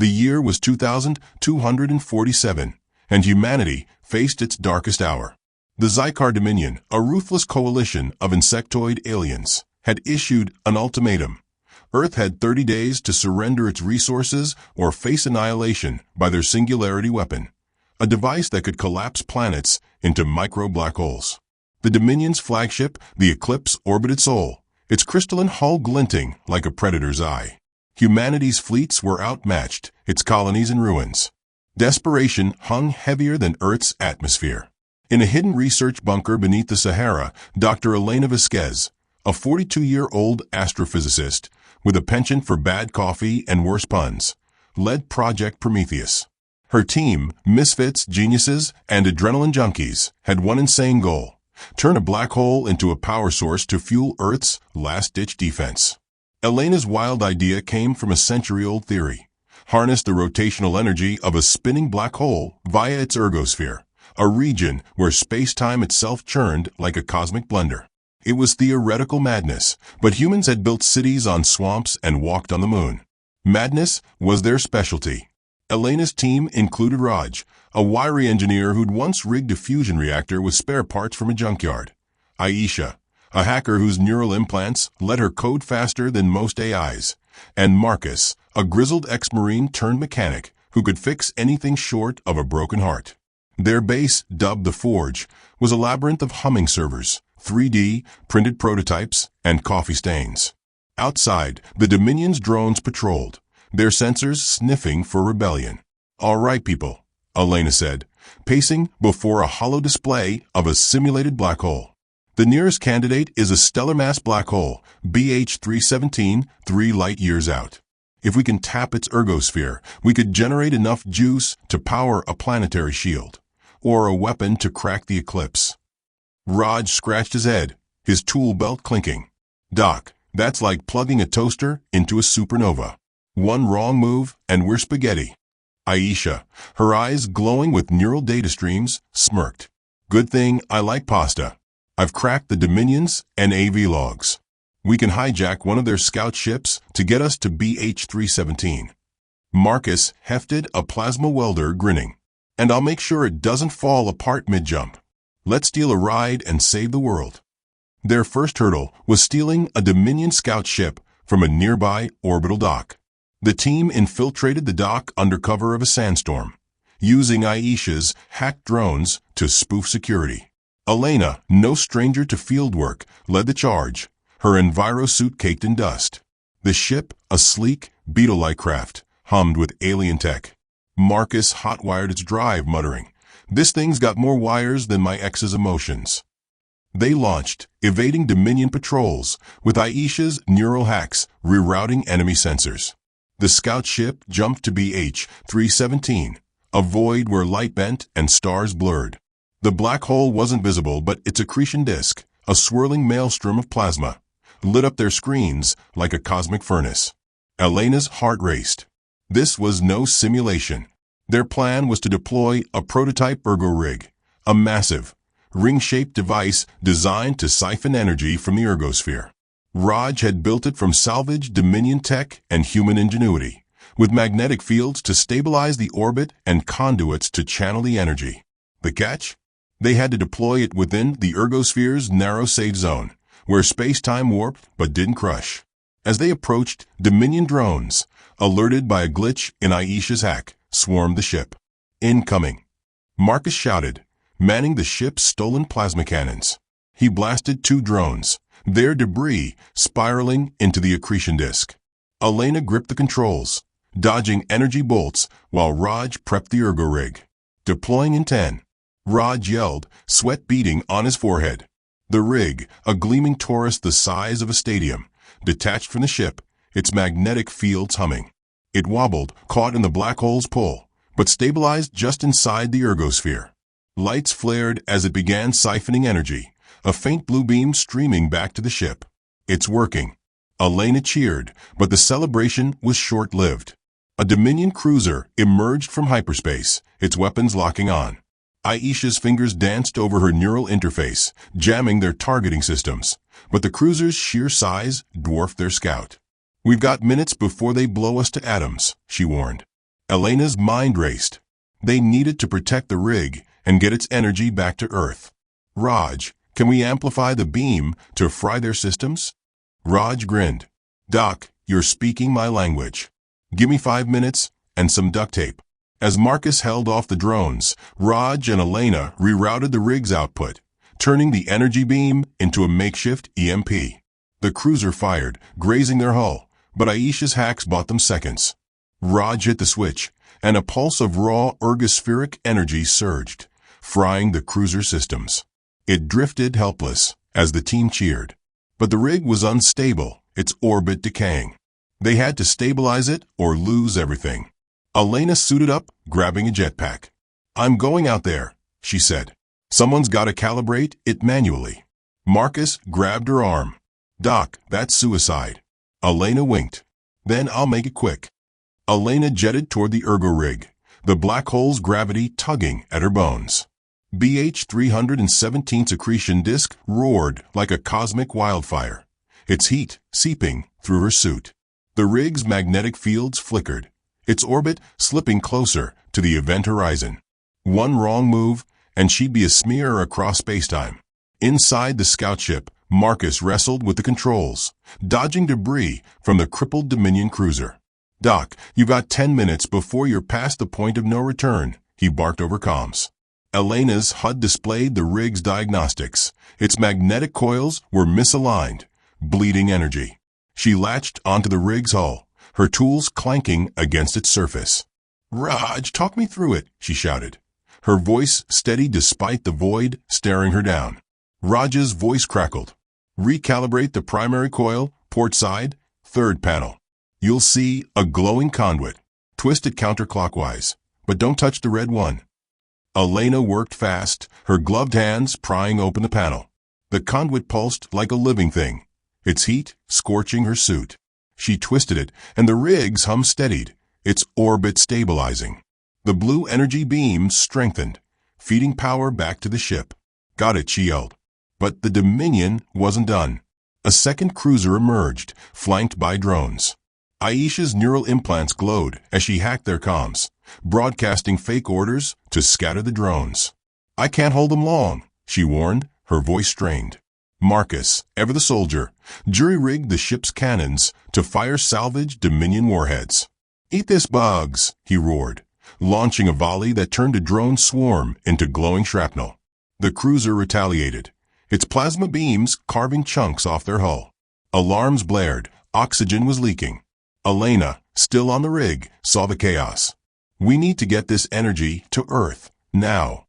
The year was 2247, and humanity faced its darkest hour. The Zycar Dominion, a ruthless coalition of insectoid aliens, had issued an ultimatum. Earth had 30 days to surrender its resources or face annihilation by their singularity weapon, a device that could collapse planets into micro-black holes. The Dominion's flagship, the Eclipse, orbited Sol, its crystalline hull glinting like a predator's eye. Humanity's fleets were outmatched, its colonies in ruins. Desperation hung heavier than Earth's atmosphere. In a hidden research bunker beneath the Sahara, Dr. Elena Vasquez, a 42-year-old astrophysicist with a penchant for bad coffee and worse puns, led Project Prometheus. Her team, misfits, geniuses, and adrenaline junkies, had one insane goal: turn a black hole into a power source to fuel Earth's last-ditch defense. Elena's wild idea came from a century-old theory: harness the rotational energy of a spinning black hole via its ergosphere, a region where space-time itself churned like a cosmic blender. It was theoretical madness, but humans had built cities on swamps and walked on the moon. Madness was their specialty. Elena's team included Raj, a wiry engineer who'd once rigged a fusion reactor with spare parts from a junkyard; Aisha, a hacker whose neural implants let her code faster than most AIs; and Marcus, a grizzled ex-marine turned mechanic who could fix anything short of a broken heart. Their base, dubbed the Forge, was a labyrinth of humming servers, 3D printed prototypes, and coffee stains. Outside, the Dominion's drones patrolled, their sensors sniffing for rebellion. "All right, people," Elena said, pacing before a hollow display of a simulated black hole. "The nearest candidate is a stellar mass black hole, BH 317, 3 light-years out. If we can tap its ergosphere, we could generate enough juice to power a planetary shield, or a weapon to crack the eclipse." Raj scratched his head, his tool belt clinking. "Doc, that's like plugging a toaster into a supernova. One wrong move, and we're spaghetti." Aisha, her eyes glowing with neural data streams, smirked. "Good thing I like pasta. I've cracked the Dominion's NAV logs. We can hijack one of their scout ships to get us to BH 317. Marcus hefted a plasma welder, grinning. "And I'll make sure it doesn't fall apart mid-jump. Let's steal a ride and save the world." Their first hurdle was stealing a Dominion scout ship from a nearby orbital dock. The team infiltrated the dock under cover of a sandstorm, using Aisha's hacked drones to spoof security. Elena, no stranger to field work, led the charge, her envirosuit caked in dust. The ship, a sleek, beetle-like craft, hummed with alien tech. Marcus hot-wired its drive, muttering, "This thing's got more wires than my ex's emotions." They launched, evading Dominion patrols, with Aisha's neural hacks rerouting enemy sensors. The scout ship jumped to BH 317, a void where light bent and stars blurred. The black hole wasn't visible, but its accretion disk, a swirling maelstrom of plasma, lit up their screens like a cosmic furnace. Elena's heart raced. This was no simulation. Their plan was to deploy a prototype ergo rig, a massive, ring-shaped device designed to siphon energy from the ergosphere. Raj had built it from salvaged Dominion tech and human ingenuity, with magnetic fields to stabilize the orbit and conduits to channel the energy. The catch? They had to deploy it within the ergosphere's narrow safe zone, where space-time warped but didn't crush. As they approached, Dominion drones, alerted by a glitch in Aisha's hack, swarmed the ship. "Incoming!" Marcus shouted, manning the ship's stolen plasma cannons. He blasted 2 drones, their debris spiraling into the accretion disk. Elena gripped the controls, dodging energy bolts while Raj prepped the ergo rig. "Deploying in 10. Raj yelled, sweat beading on his forehead. The rig, a gleaming torus the size of a stadium, detached from the ship, its magnetic fields humming. It wobbled, caught in the black hole's pull, but stabilized just inside the ergosphere. Lights flared as it began siphoning energy, a faint blue beam streaming back to the ship. "It's working." Elena cheered, but the celebration was short-lived. A Dominion cruiser emerged from hyperspace, its weapons locking on. Aisha's fingers danced over her neural interface, jamming their targeting systems, but the cruiser's sheer size dwarfed their scout. "We've got minutes before they blow us to atoms," she warned. Elena's mind raced. They needed to protect the rig and get its energy back to Earth. Raj, can we amplify the beam to fry their systems? Raj grinned. Doc, you're speaking my language. Give me 5 minutes and some duct tape. As Marcus held off the drones, Raj and Elena rerouted the rig's output, turning the energy beam into a makeshift EMP. The cruiser fired, grazing their hull, but Aisha's hacks bought them seconds. Raj hit the switch, and a pulse of raw ergospheric energy surged, frying the cruiser systems. It drifted helpless as the team cheered. But the rig was unstable, its orbit decaying. They had to stabilize it or lose everything. Elena suited up, grabbing a jetpack. I'm going out there, she said. Someone's got to calibrate it manually. Marcus grabbed her arm. Doc, that's suicide. Elena winked. Then I'll make it quick. Elena jetted toward the ergo rig, the black hole's gravity tugging at her bones. BH-317's accretion disk roared like a cosmic wildfire, its heat seeping through her suit. The rig's magnetic fields flickered, its orbit slipping closer to the event horizon. One wrong move, and she'd be a smear across spacetime. Inside the scout ship, Marcus wrestled with the controls, dodging debris from the crippled Dominion cruiser. Doc, you got 10 minutes before you're past the point of no return, he barked over comms. Elena's HUD displayed the rig's diagnostics. Its magnetic coils were misaligned, bleeding energy. She latched onto the rig's hull, her tools clanking against its surface. Raj, talk me through it, she shouted, her voice steady despite the void staring her down. Raj's voice crackled. Recalibrate the primary coil, port side, third panel. You'll see a glowing conduit. Twist it counterclockwise, but don't touch the red one. Elena worked fast, her gloved hands prying open the panel. The conduit pulsed like a living thing, its heat scorching her suit. She twisted it, and the rig's hum steadied, its orbit stabilizing. The blue energy beams strengthened, feeding power back to the ship. Got it, she yelled. But the Dominion wasn't done. A second cruiser emerged, flanked by drones. Aisha's neural implants glowed as she hacked their comms, broadcasting fake orders to scatter the drones. I can't hold them long, she warned, her voice strained. Marcus, ever the soldier, jury-rigged the ship's cannons to fire salvage Dominion warheads. Eat this, bugs, he roared, launching a volley that turned a drone swarm into glowing shrapnel. The cruiser retaliated, its plasma beams carving chunks off their hull. Alarms blared, oxygen was leaking. Elena, still on the rig, saw the chaos. We need to get this energy to Earth, now.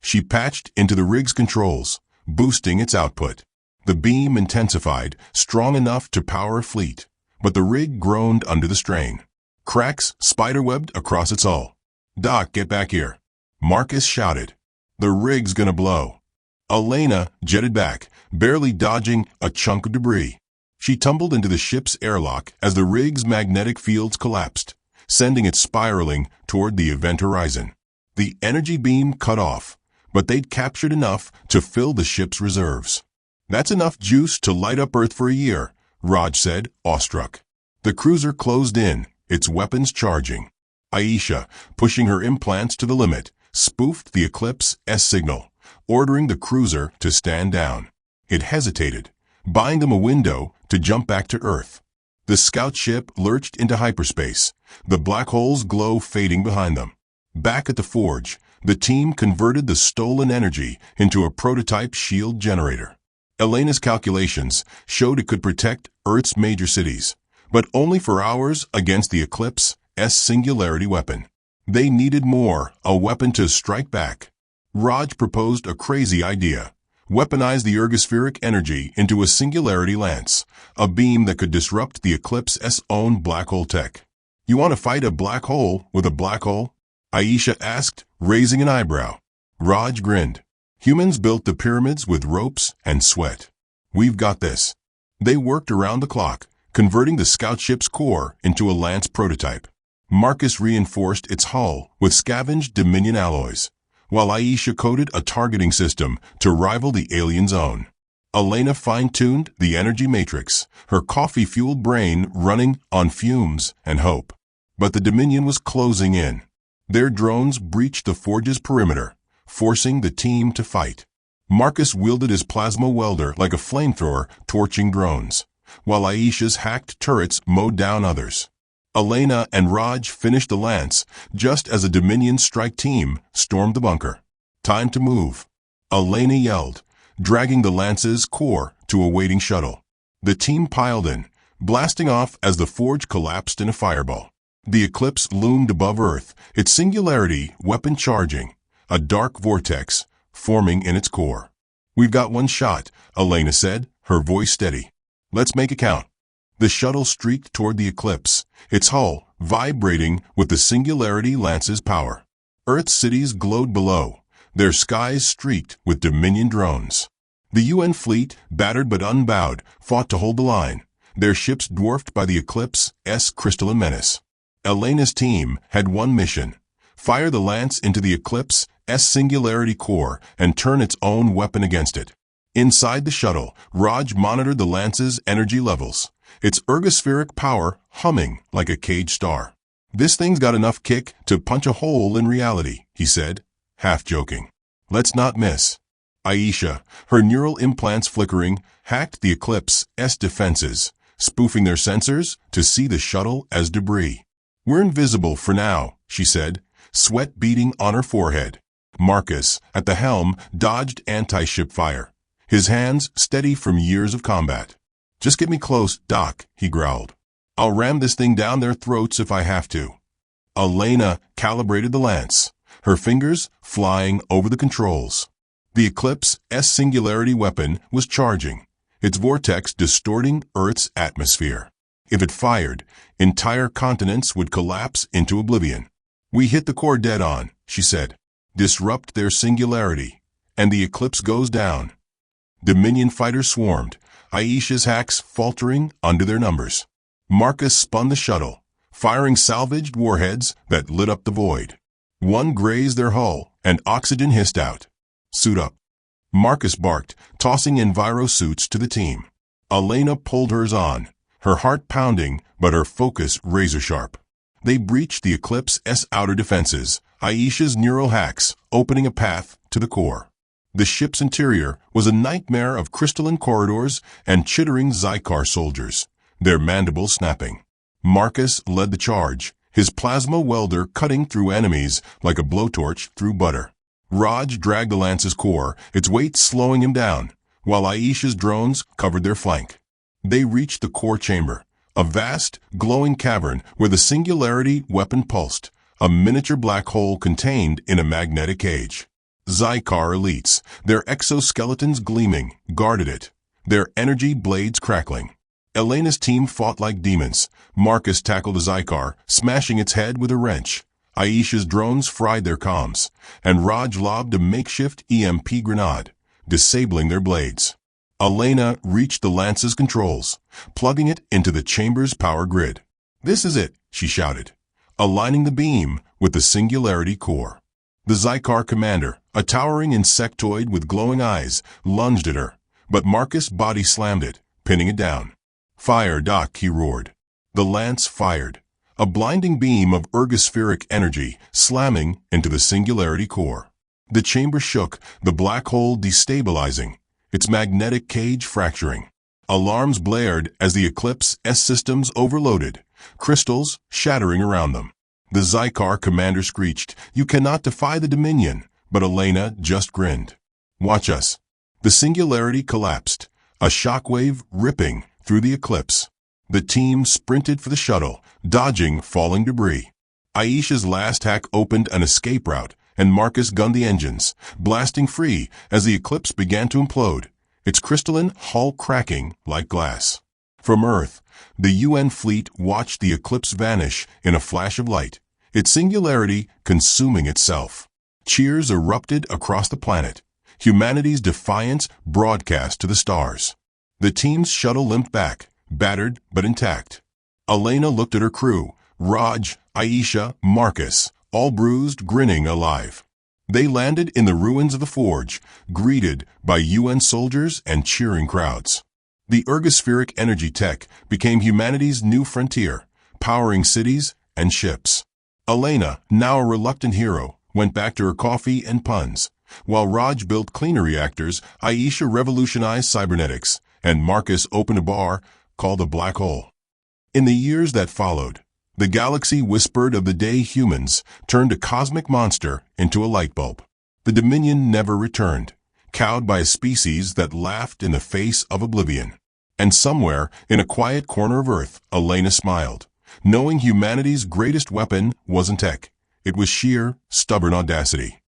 She patched into the rig's controls, boosting its output. The beam intensified, strong enough to power a fleet, but the rig groaned under the strain. Cracks spiderwebbed across its hull. Doc, get back here. Marcus shouted. The rig's gonna blow. Elena jetted back, barely dodging a chunk of debris. She tumbled into the ship's airlock as the rig's magnetic fields collapsed, sending it spiraling toward the event horizon. The energy beam cut off, but they'd captured enough to fill the ship's reserves. That's enough juice to light up Earth for a year, Raj said, awestruck. The cruiser closed in, its weapons charging. Aisha, pushing her implants to the limit, spoofed the Eclipse S signal, ordering the cruiser to stand down. It hesitated, buying them a window to jump back to Earth. The scout ship lurched into hyperspace, the black hole's glow fading behind them. Back at the forge, the team converted the stolen energy into a prototype shield generator. Elena's calculations showed it could protect Earth's major cities, but only for hours against the Eclipse S singularity weapon. They needed more, a weapon to strike back. Raj proposed a crazy idea. Weaponize the ergospheric energy into a singularity lance, a beam that could disrupt the Eclipse's own black hole tech. You want to fight a black hole with a black hole? Aisha asked, raising an eyebrow. Raj grinned. Humans built the pyramids with ropes and sweat. We've got this. They worked around the clock, converting the scout ship's core into a lance prototype. Marcus reinforced its hull with scavenged Dominion alloys, while Aisha coded a targeting system to rival the alien's own. Elena fine-tuned the energy matrix, her coffee-fueled brain running on fumes and hope. But the Dominion was closing in. Their drones breached the forge's perimeter, forcing the team to fight. Marcus wielded his plasma welder like a flamethrower, torching drones, while Aisha's hacked turrets mowed down others. Elena and Raj finished the lance just as a Dominion strike team stormed the bunker. Time to move, Elena yelled, dragging the lance's core to a waiting shuttle. The team piled in, blasting off as the forge collapsed in a fireball. The Eclipse loomed above Earth, its singularity weapon charging, a dark vortex forming in its core. "We've got one shot," Elena said, her voice steady. "Let's make it count." The shuttle streaked toward the Eclipse, its hull vibrating with the Singularity Lance's power. Earth's cities glowed below, their skies streaked with Dominion drones. The UN fleet, battered but unbowed, fought to hold the line, their ships dwarfed by the Eclipse's crystalline menace. Elena's team had one mission: fire the lance into the Eclipse's singularity core and turn its own weapon against it. Inside the shuttle, Raj monitored the lance's energy levels, its ergospheric power humming like a caged star. "This thing's got enough kick to punch a hole in reality," he said, half joking. "Let's not miss." Aisha, her neural implants flickering, hacked the Eclipse's defenses, spoofing their sensors to see the shuttle as debris. "We're invisible for now," she said, sweat beading on her forehead. Marcus, at the helm, dodged anti-ship fire, his hands steady from years of combat. "Just get me close, Doc," he growled. "I'll ram this thing down their throats if I have to." Elena calibrated the lance, her fingers flying over the controls. The Eclipse's singularity weapon was charging, its vortex distorting Earth's atmosphere. If it fired, entire continents would collapse into oblivion. "We hit the core dead on," she said. "Disrupt their singularity, and the Eclipse goes down." Dominion fighters swarmed, Aisha's hacks faltering under their numbers. Marcus spun the shuttle, firing salvaged warheads that lit up the void. One grazed their hull, and oxygen hissed out. "Suit up," Marcus barked, tossing enviro suits to the team. Elena pulled hers on, her heart pounding but her focus razor-sharp. They breached the Eclipse's outer defenses, Aisha's neural hacks opening a path to the core. The ship's interior was a nightmare of crystalline corridors and chittering Zycar soldiers, their mandibles snapping. Marcus led the charge, his plasma welder cutting through enemies like a blowtorch through butter. Raj dragged the lance's core, its weight slowing him down, while Aisha's drones covered their flank. They reached the core chamber, a vast, glowing cavern where the singularity weapon pulsed, a miniature black hole contained in a magnetic cage. Zycar elites, their exoskeletons gleaming, guarded it, their energy blades crackling. Elena's team fought like demons. Marcus tackled a Zycar, smashing its head with a wrench. Aisha's drones fried their comms, and Raj lobbed a makeshift EMP grenade, disabling their blades. Elena reached the lance's controls, plugging it into the chamber's power grid. "This is it," she shouted, aligning the beam with the singularity core. The Zycar commander, a towering insectoid with glowing eyes, lunged at her, but Marcus' body slammed it, pinning it down. "Fire, Doc," he roared. The lance fired, a blinding beam of ergospheric energy slamming into the singularity core. The chamber shook, the black hole destabilizing, its magnetic cage fracturing. Alarms blared as the Eclipse's systems overloaded, crystals shattering around them. The Zycar commander screeched, "You cannot defy the Dominion," but Elena just grinned. "Watch us." The singularity collapsed, a shockwave ripping through the Eclipse. The team sprinted for the shuttle, dodging falling debris. Aisha's last hack opened an escape route, and Marcus gunned the engines, blasting free as the Eclipse began to implode, its crystalline hull cracking like glass. From Earth, the UN fleet watched the Eclipse vanish in a flash of light, its singularity consuming itself. Cheers erupted across the planet, humanity's defiance broadcast to the stars. The team's shuttle limped back, battered but intact. Elena looked at her crew, Raj, Aisha, Marcus, all bruised, grinning alive. They landed in the ruins of the forge, greeted by UN soldiers and cheering crowds. The ergospheric energy tech became humanity's new frontier, powering cities and ships. Elena, now a reluctant hero, went back to her coffee and puns. While Raj built cleaner reactors, Aisha revolutionized cybernetics, and Marcus opened a bar called the Black Hole. In the years that followed, the galaxy whispered of the day humans turned a cosmic monster into a light bulb. The Dominion never returned, cowed by a species that laughed in the face of oblivion. And somewhere, in a quiet corner of Earth, Elena smiled, knowing humanity's greatest weapon wasn't tech. It was sheer, stubborn audacity.